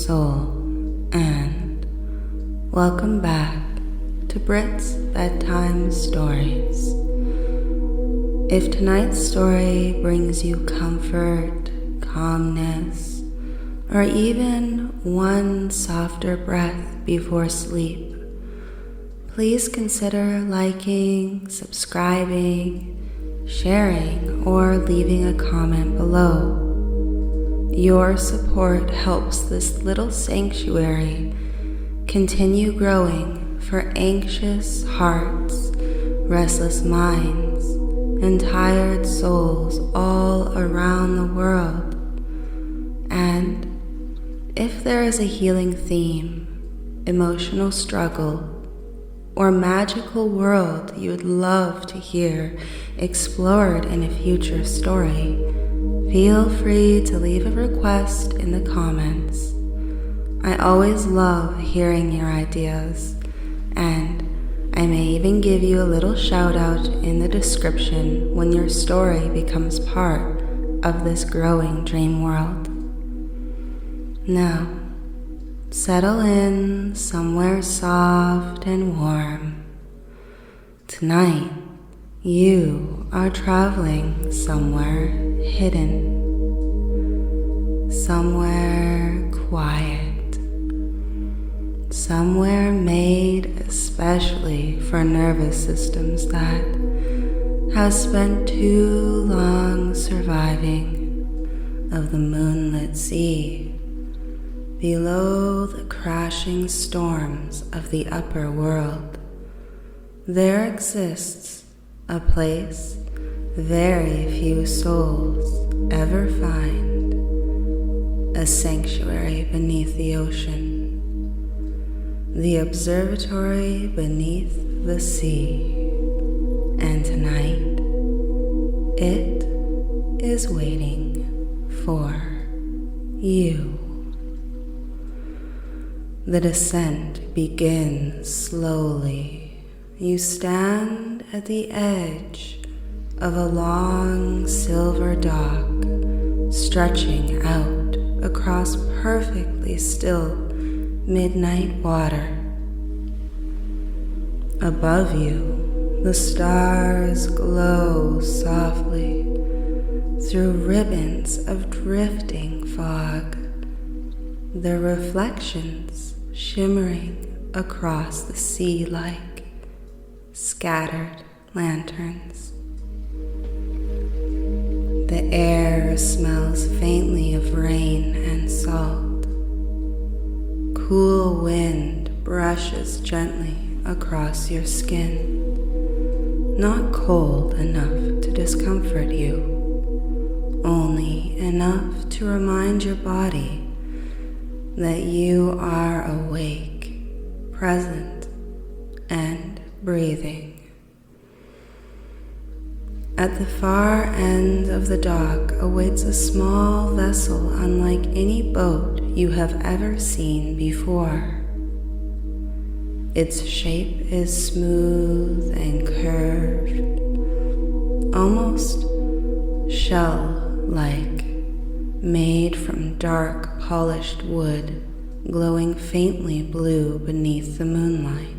soul, and welcome back to Brit's Bedtime Stories. If tonight's story brings you comfort, calmness, or even one softer breath before sleep, please consider liking, subscribing, sharing, or leaving a comment below. Your support helps this little sanctuary continue growing for anxious hearts, restless minds, and tired souls all around the world. And if there is a healing theme, emotional struggle, or magical world you would love to hear explored in a future story, feel free to leave a request in the comments. I always love hearing your ideas, and I may even give you a little shout out in the description when your story becomes part of this growing dream world. Now, settle in somewhere soft and warm. Tonight, you are traveling somewhere hidden, somewhere quiet, somewhere made especially for nervous systems that have spent too long surviving of the moonlit sea below the crashing storms of the upper world. There exists a place very few souls ever find, a sanctuary beneath the ocean, the Observatory Beneath the Sea. And tonight, it is waiting for you. The descent begins slowly. You stand at the edge of a long silver dock stretching out across perfectly still midnight water. Above you, the stars glow softly through ribbons of drifting fog, their reflections shimmering across the sea like scattered lanterns. The air smells faintly of rain and salt. Cool wind brushes gently across your skin, not cold enough to discomfort you, only enough to remind your body that you are awake, present, and breathing. At the far end of the dock awaits a small vessel unlike any boat you have ever seen before. Its shape is smooth and curved, almost shell-like, made from dark polished wood glowing faintly blue beneath the moonlight.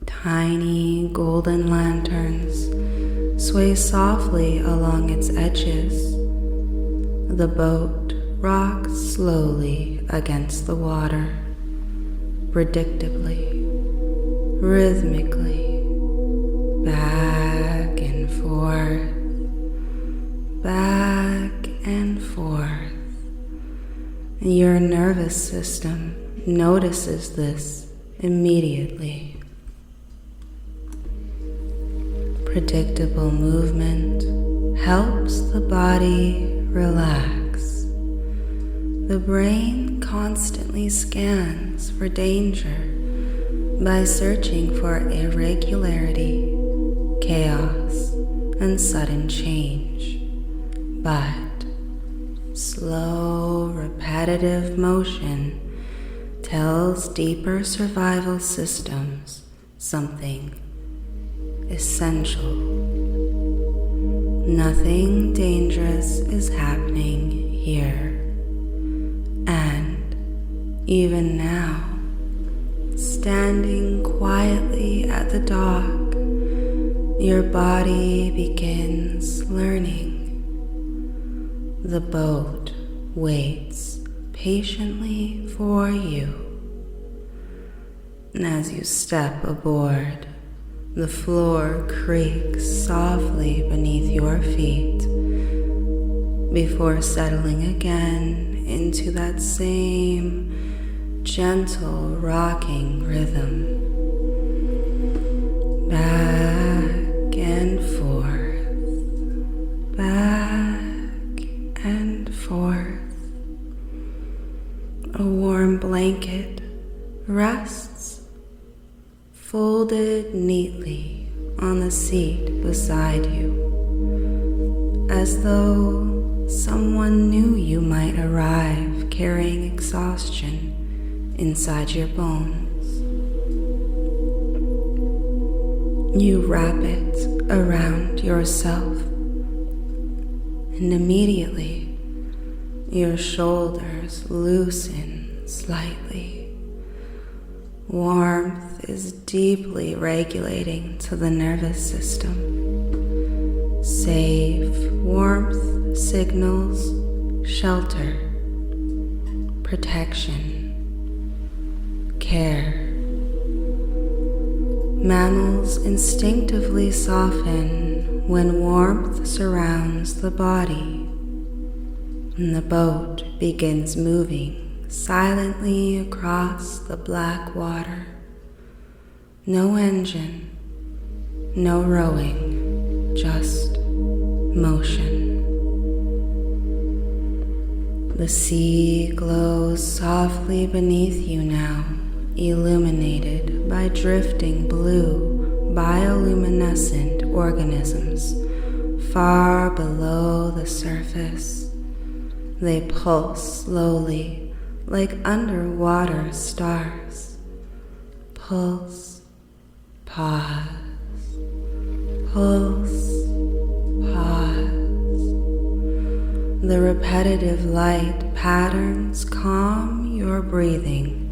Tiny golden lanterns sway softly along its edges. The boat rocks slowly against the water, predictably, rhythmically, back and forth, back and forth. Your nervous system notices this immediately. Predictable movement helps the body relax. The brain constantly scans for danger by searching for irregularity, chaos, and sudden change. But slow, repetitive motion tells deeper survival systems something essential. Nothing dangerous is happening here. Even now, standing quietly at the dock, your body begins learning. The boat waits patiently for you. And as you step aboard, the floor creaks softly beneath your feet before settling again into that same gentle rocking rhythm. Back and forth, back and forth. A warm blanket rests folded neatly on the seat beside you, as though someone knew you might arrive carrying exhaustion inside your bones. You wrap it around yourself, and immediately your shoulders loosen slightly. Warmth is deeply regulating to the nervous system. Safe warmth signals shelter, protection, care. Mammals instinctively soften when warmth surrounds the body, and the boat begins moving silently across the black water. No engine, no rowing, just motion. The sea glows softly beneath you now, illuminated by drifting blue bioluminescent organisms far below the surface. They pulse slowly like underwater stars. Pulse, pause, pulse, pause. The repetitive light patterns calm your breathing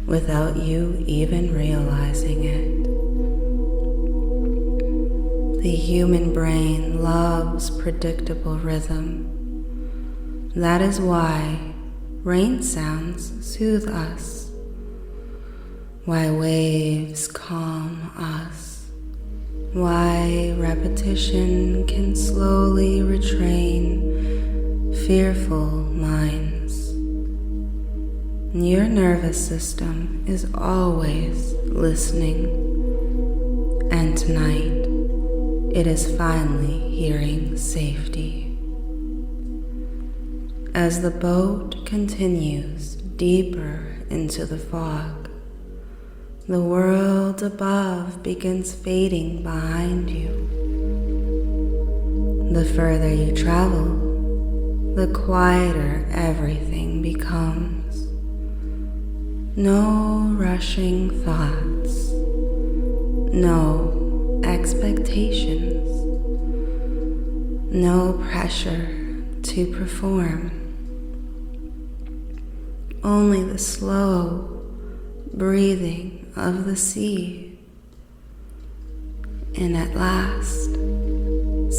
without you even realizing it. The human brain loves predictable rhythm. That is why rain sounds soothe us, why waves calm us, why repetition can slowly retrain fearful minds. Your nervous system is always listening, and tonight it is finally hearing safety. As the boat continues deeper into the fog, the world above begins fading behind you. The further you travel, the quieter everything becomes. No rushing thoughts, no expectations, no pressure to perform. Only the slow breathing of the sea. And at last,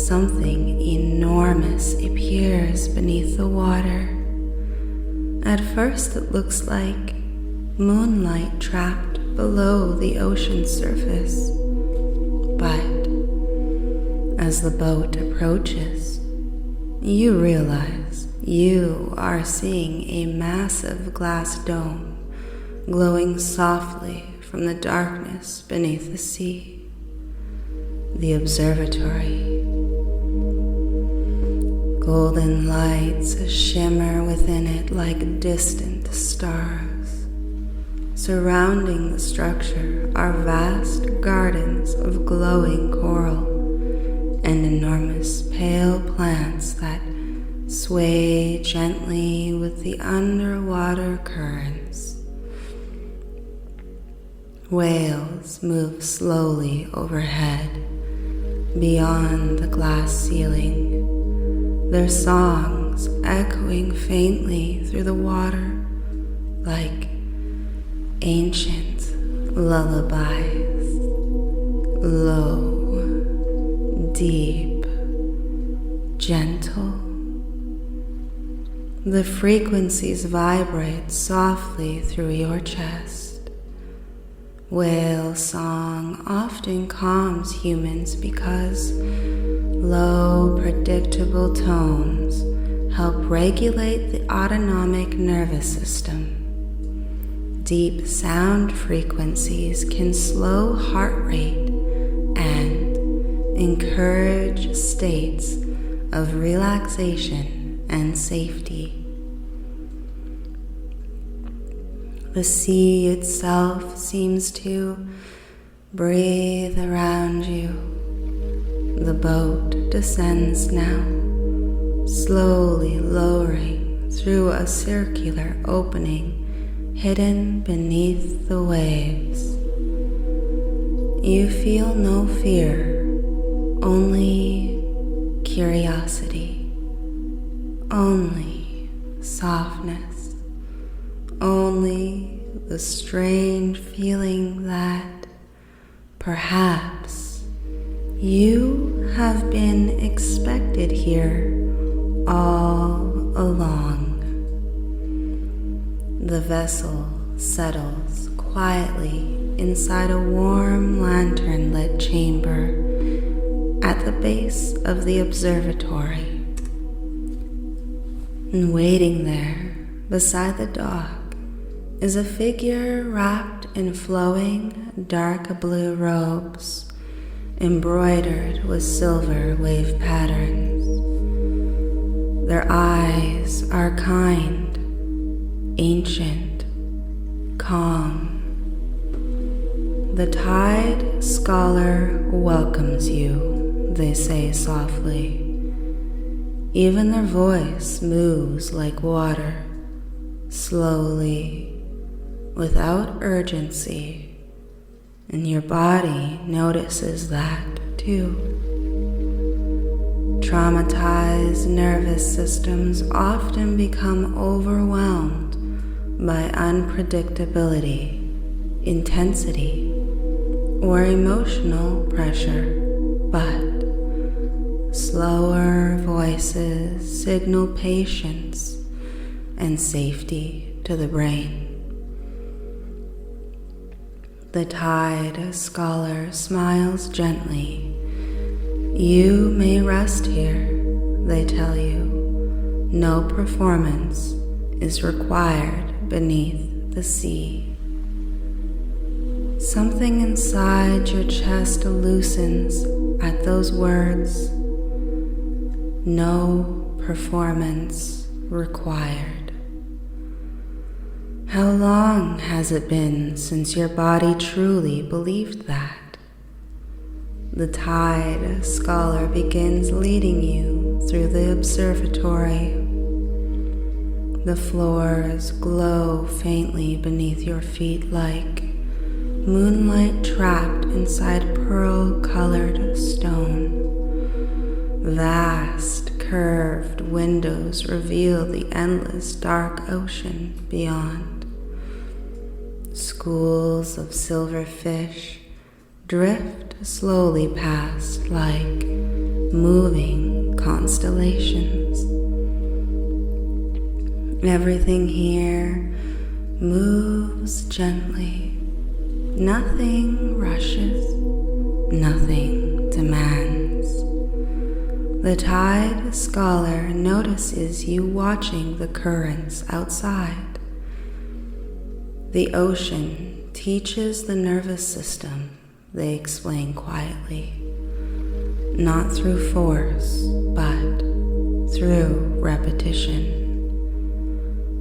something enormous appears beneath the water. At first it looks like moonlight trapped below the ocean's surface. But as the boat approaches, you realize you are seeing a massive glass dome glowing softly from the darkness beneath the sea. The observatory. Golden lights shimmer within it like distant stars. Surrounding the structure are vast gardens of glowing coral and enormous pale plants that sway gently with the underwater currents. Whales move slowly overhead, beyond the glass ceiling, their songs echoing faintly through the water like Ancient lullabies, low, deep, gentle. The frequencies vibrate softly through your chest. Whale song often calms humans because low, predictable tones help regulate the autonomic nervous system. Deep sound frequencies can slow heart rate and encourage states of relaxation and safety. The sea itself seems to breathe around you. The boat descends now, slowly lowering through a circular opening hidden beneath the waves. You feel no fear, only curiosity, only softness, only the strange feeling that perhaps you have been expected here all along. The vessel settles quietly inside a warm lantern-lit chamber at the base of the observatory. And waiting there beside the dock is a figure wrapped in flowing dark blue robes embroidered with silver wave patterns. Their eyes are kind, ancient, calm. The tide scholar welcomes you, they say softly. Even their voice moves like water, slowly, without urgency, and your body notices that too. Traumatized nervous systems often become overwhelmed by unpredictability, intensity, or emotional pressure, but slower voices signal patience and safety to the brain. The tide scholar smiles gently. You may rest here, they tell you. No performance is required beneath the sea. Something inside your chest loosens at those words. No performance required. How long has it been since your body truly believed that? The tide scholar begins leading you through the observatory. The floors glow faintly beneath your feet like moonlight trapped inside pearl-colored stone. Vast, curved windows reveal the endless dark ocean beyond. Schools of silver fish drift slowly past like moving constellations. Everything here moves gently. Nothing rushes, nothing demands. The tide scholar notices you watching the currents outside. The ocean teaches the nervous system, they explain quietly, not through force, but through repetition.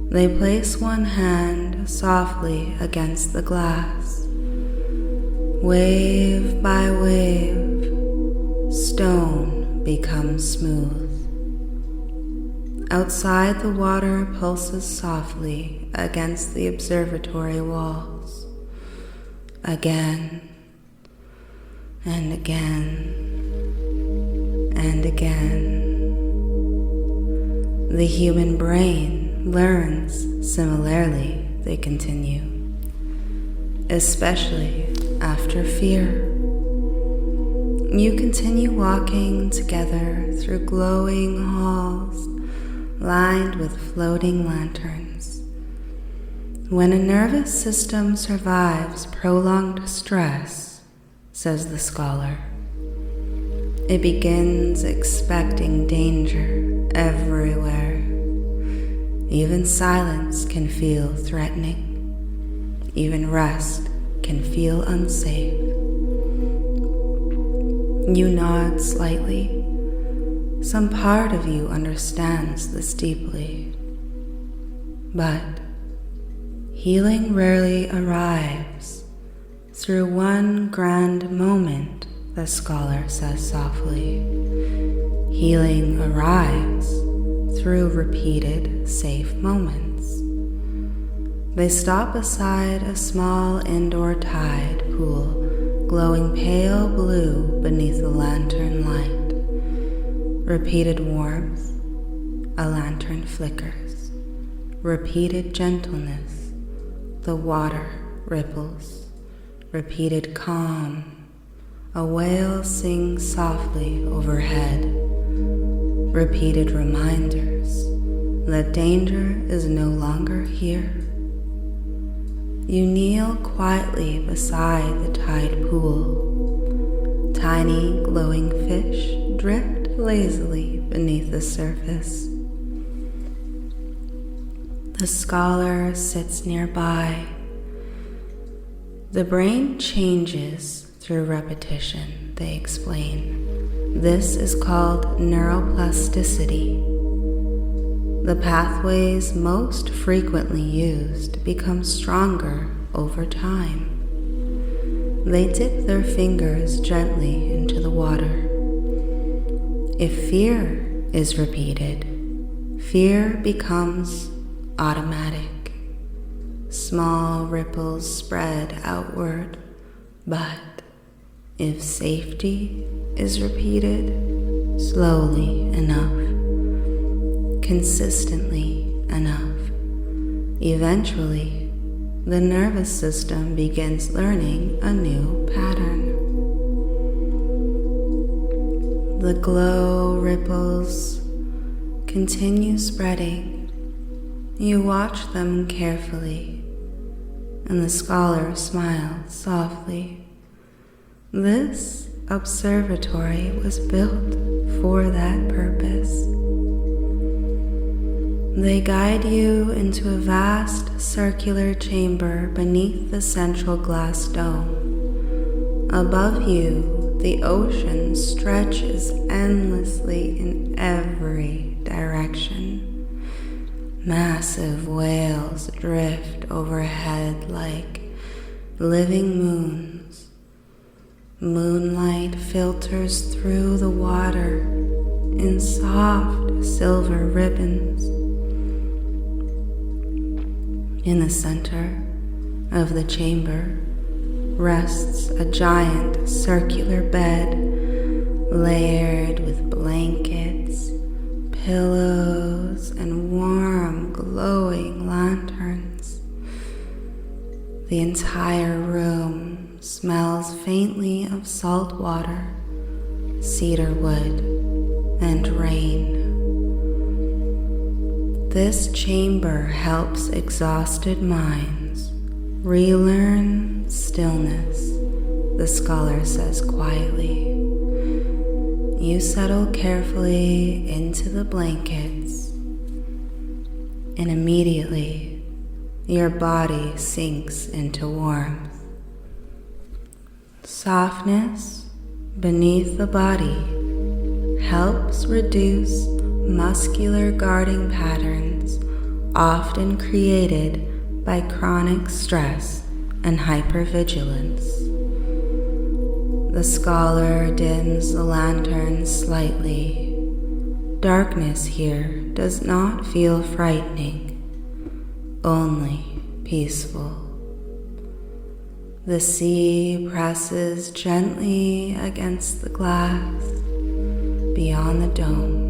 They place one hand softly against the glass. Wave by wave, stone becomes smooth. Outside, the water pulses softly against the observatory walls. Again, and again, and again. The human brain learns similarly, they continue. especially after fear. You continue walking together through glowing halls lined with floating lanterns. When a nervous system survives prolonged stress, says the scholar, it begins expecting danger everywhere. Even silence can feel threatening. Even rest can feel unsafe. You nod slightly. Some part of you understands this deeply. But healing rarely arrives through one grand moment, the scholar says softly. Healing arrives through repeated safe moments. They stop beside a small indoor tide pool glowing pale blue beneath the lantern light. Repeated warmth, a lantern flickers. Repeated gentleness, the water ripples. Repeated calm, a whale sings softly overhead. Repeated reminders that danger is no longer here. You kneel quietly beside the tide pool. Tiny glowing fish drift lazily beneath the surface. The scholar sits nearby. The brain changes through repetition, they explain. This is called neuroplasticity. The pathways most frequently used become stronger over time. They dip their fingers gently into the water. If fear is repeated, fear becomes automatic. Small ripples spread outward, but if safety is repeated slowly enough, consistently enough, eventually the nervous system begins learning a new pattern. The glow ripples continue spreading. You watch them carefully, and the scholar smiles softly. This observatory was built for that purpose. They guide you into a vast circular chamber beneath the central glass dome. Above you, the ocean stretches endlessly in every direction. Massive whales drift overhead like living moons. Moonlight filters through the water in soft silver ribbons. In the center of the chamber rests a giant circular bed layered with blankets, pillows, and warm, glowing lanterns. The entire room smells faintly of salt water, cedar wood, and rain. This chamber helps exhausted minds relearn stillness, the scholar says quietly. You settle carefully into the blankets, and immediately your body sinks into warmth. Softness beneath the body helps reduce muscular guarding patterns often created by chronic stress and hypervigilance. The scholar dims the lantern slightly. Darkness here does not feel frightening, only peaceful. The sea presses gently against the glass beyond the dome.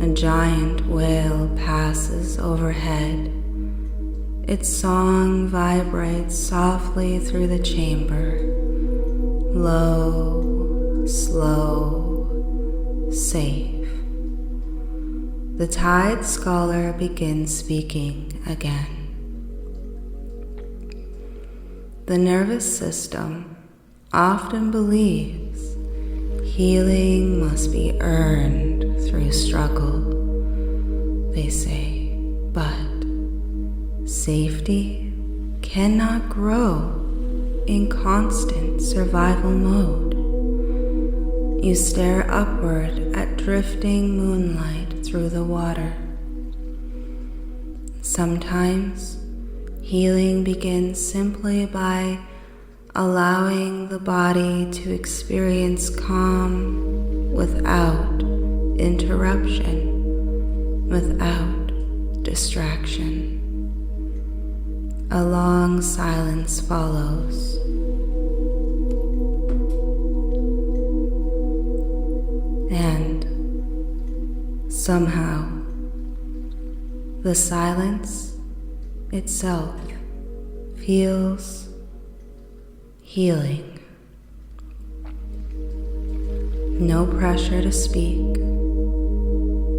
A giant whale passes overhead, its song vibrates softly through the chamber. Low, slow, safe. The Tide Scholar begins speaking again. The nervous system often believes healing must be earned through struggle. They say, but safety cannot grow in constant survival mode. You stare upward at drifting moonlight through the water. Sometimes healing begins simply by allowing the body to experience calm without interruption, without distraction. A long silence follows. And somehow, the silence itself feels healing. No pressure to speak,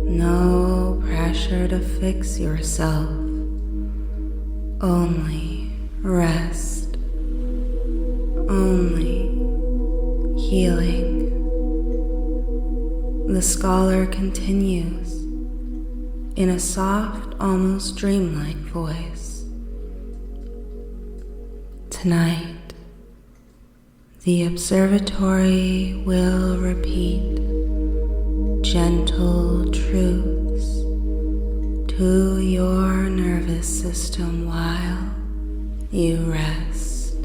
no pressure to fix yourself, only rest, only healing. The scholar continues in a soft, almost dreamlike voice. Tonight, the observatory will repeat gentle truths to your nervous system while you rest.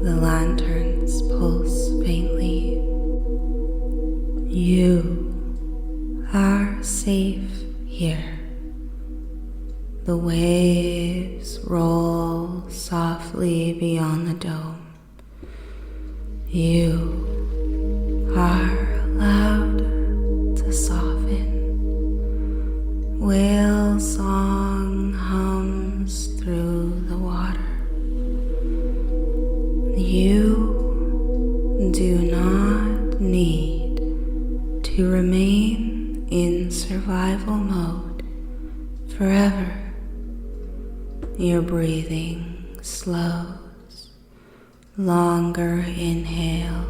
The lanterns pulse faintly. You are safe here. The waves roll softly beyond the dome. You are allowed to soften. Whale song hums through the water. You do not need to remain in survival mode forever. Your breathing slows. Longer inhale.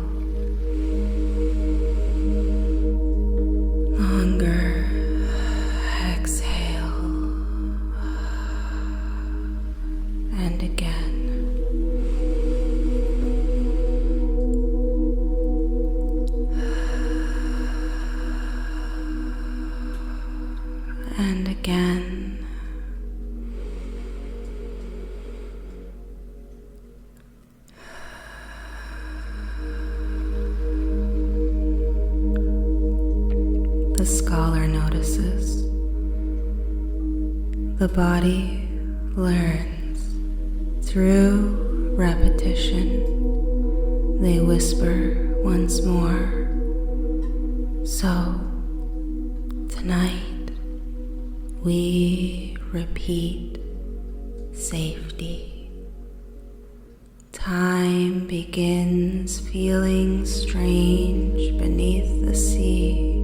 Longer exhale. And again. And again. The scholar notices the body learns through repetition. They whisper once more. So tonight we repeat safety. Time begins feeling strange beneath the sea.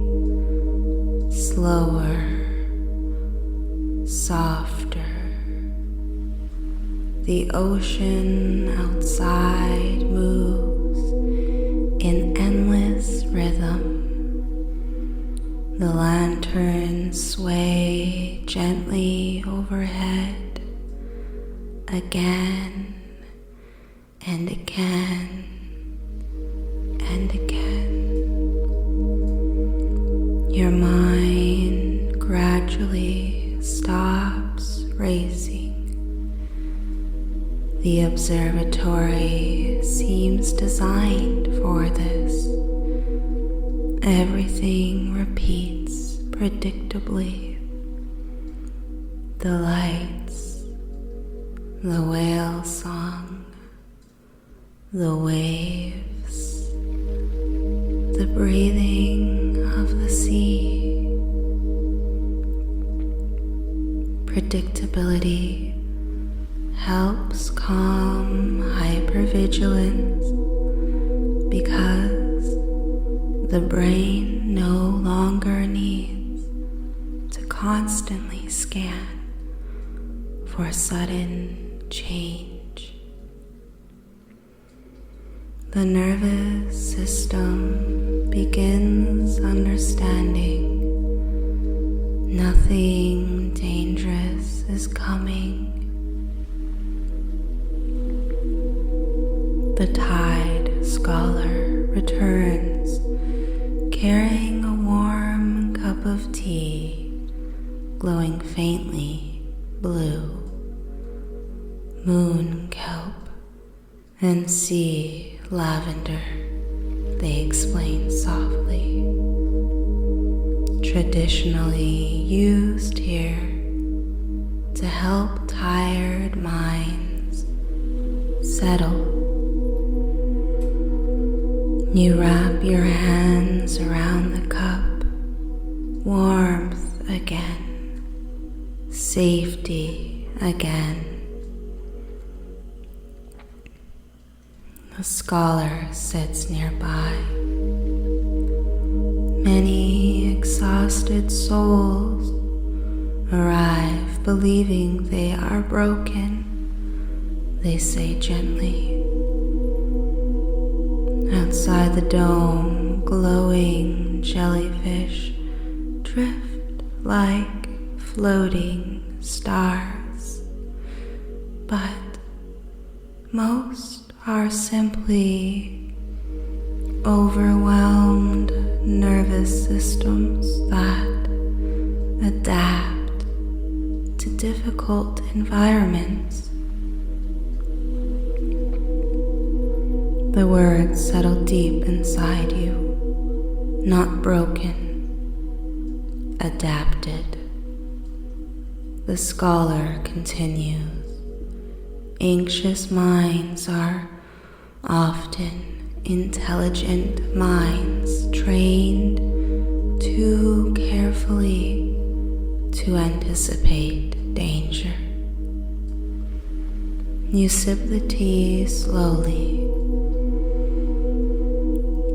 Slower, softer. The ocean outside moves in endless rhythm. The lanterns sway gently overhead, again and again and again. Your mind gradually stops racing. The observatory seems designed for this. Everything repeats predictably. The lights, the whale song, the waves, the breathing of the sea. unpredictability helps calm hypervigilance because the brain no longer needs to constantly scan for sudden change. The nervous system begins understanding nothing dangerous is coming. The tide scholar returns carrying a warm cup of tea, glowing faintly blue. Moon kelp and sea lavender, they explain softly. Traditionally used here to help tired minds settle. You wrap your hands around the cup, warmth again, safety again. The scholar sits nearby. Many exhausted souls arrive believing they are broken, they say gently. Outside the dome, glowing jellyfish drift like floating stars, but most are simply overwhelmed nervous systems that adapt to difficult environments. The words settle deep inside you, not broken, adapted. The scholar continues. Anxious minds are often intelligent minds trained too carefully to anticipate danger. You sip the tea slowly.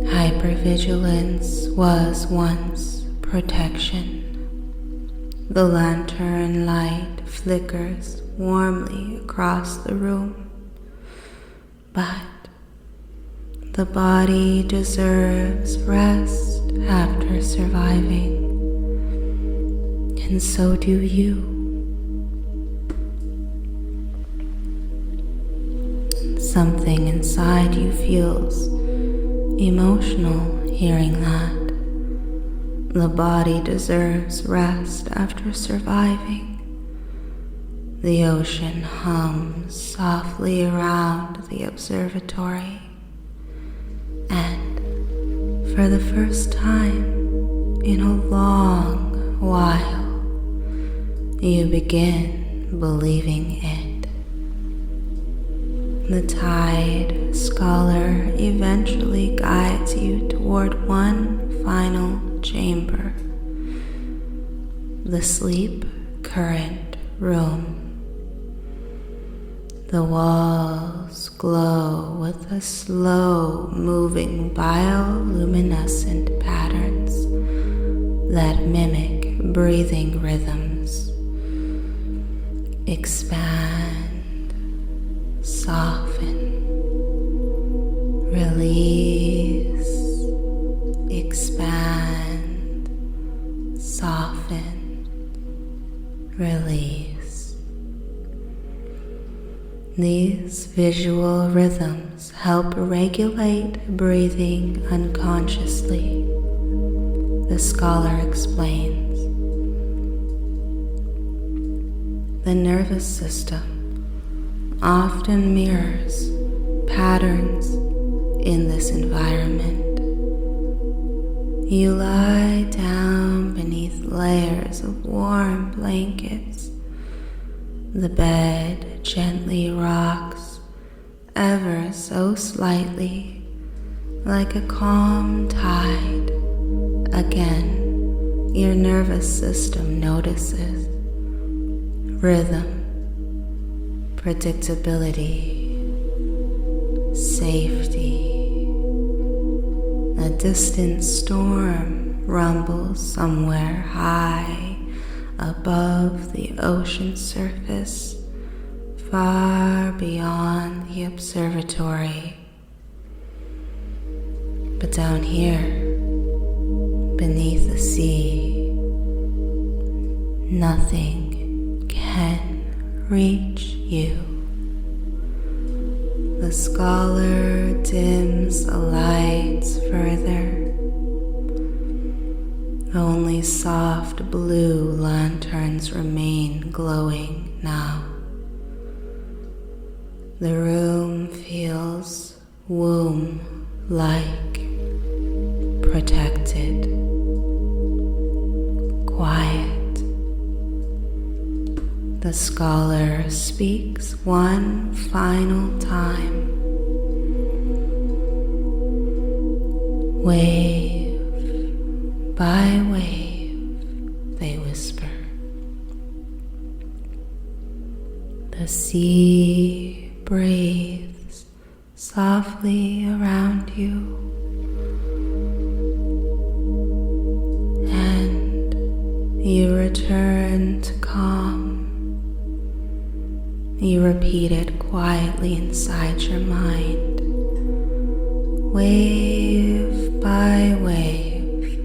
Hypervigilance was once protection. The lantern light flickers warmly across the room, but the body deserves rest after surviving, and so do you. Something inside you feels emotional hearing that. The body deserves rest after surviving. The ocean hums softly around the observatory, and for the first time in a long while, you begin believing it. The tide scholar eventually guides you toward one final chamber, the sleep current room. The walls glow with a slow-moving bioluminescent patterns that mimic breathing rhythms. Expand, soften, release, expand, soften, release. These visual rhythms help regulate breathing unconsciously, the scholar explains. The nervous system often mirrors patterns in this environment. You lie down beneath layers of warm blankets. The bed gently rocks ever so slightly, like a calm tide. Again, your nervous system notices, rhythm, predictability, safety. A distant storm rumbles somewhere high above the ocean surface, far beyond the observatory. But down here, beneath the sea, nothing can reach you. The scholar dims the lights further. Only soft blue lanterns remain glowing now. The room feels womb-like, protected, quiet. The scholar speaks one final time. Wave by wave, they whisper. The sea breathes softly around you, and you return to calm. You repeat it quietly inside your mind. Wave by wave,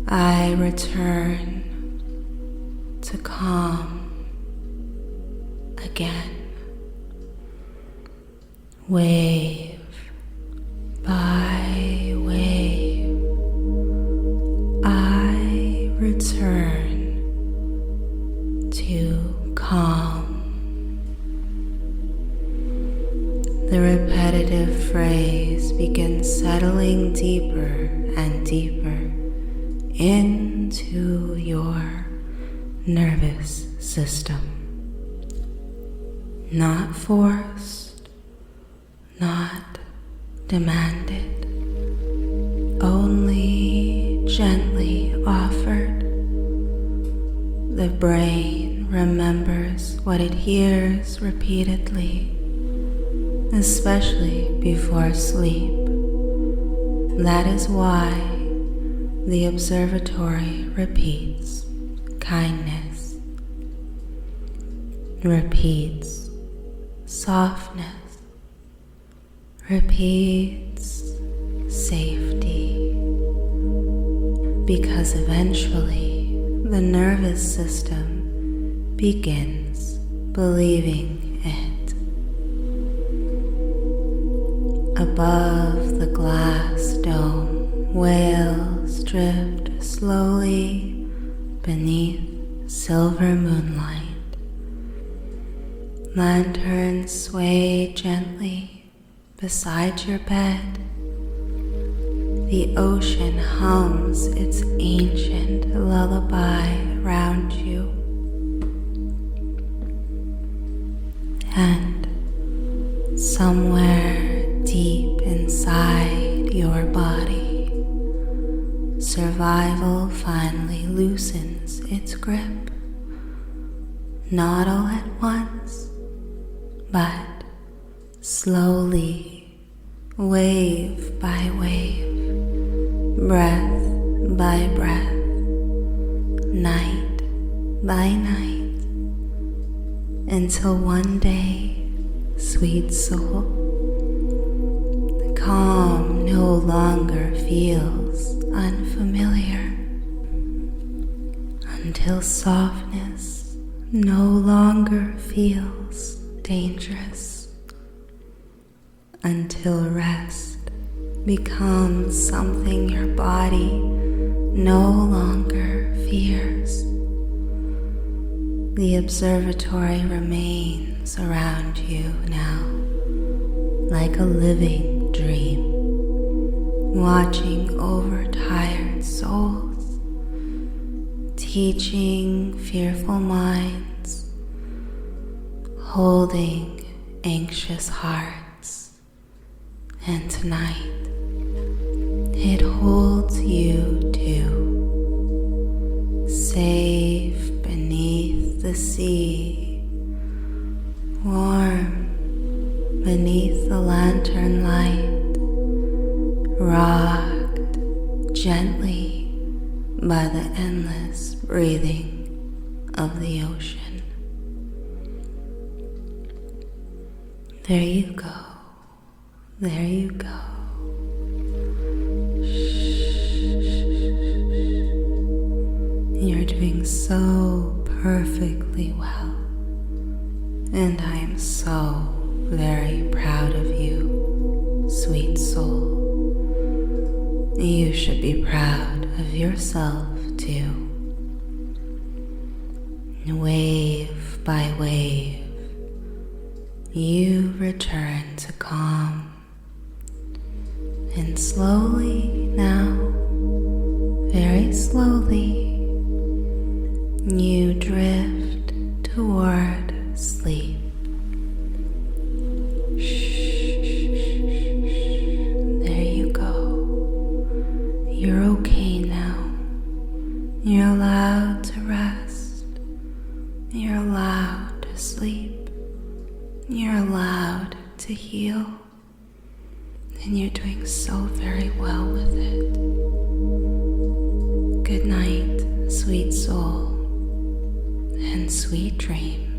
I return to calm again. Wave by wave, I return to calm. The repetitive phrase begins settling deeper and deeper into your nervous system. Not forced, not demanded, only gently offered. The brain remembers what it hears repeatedly, especially before sleep. That is why the observatory repeats kindness, repeats softness, repeats safety, because eventually the nervous system begins believing it. Above the glass dome, whales drift slowly beneath silver moonlight. Lanterns sway gently beside your bed. The ocean hums its ancient lullaby around you. And somewhere deep inside your body, survival finally loosens its grip. Not all at once, but slowly, wave by wave, breath by breath, night by night, until one day, sweet soul, calm no longer feels unfamiliar, until softness no longer feels dangerous, until rest becomes something your body no longer fears. The observatory remains around you now, like a living dream, watching over tired souls, teaching fearful minds, holding anxious hearts. And tonight, it holds you too, safe beneath the the sea, warm beneath the lantern light, rocked gently by the endless breathing of the ocean. There you go. There you go. You're doing so perfectly well, and I am so very proud of you, sweet soul. You should be proud of yourself too. Wave by wave, you return to calm, and slowly now, very slowly, you drift toward sleep. There you go. You're okay now. You're allowed to rest. You're allowed to sleep. You're allowed to heal. And you're doing so very well with it. Good night, sweet soul, and sweet dreams.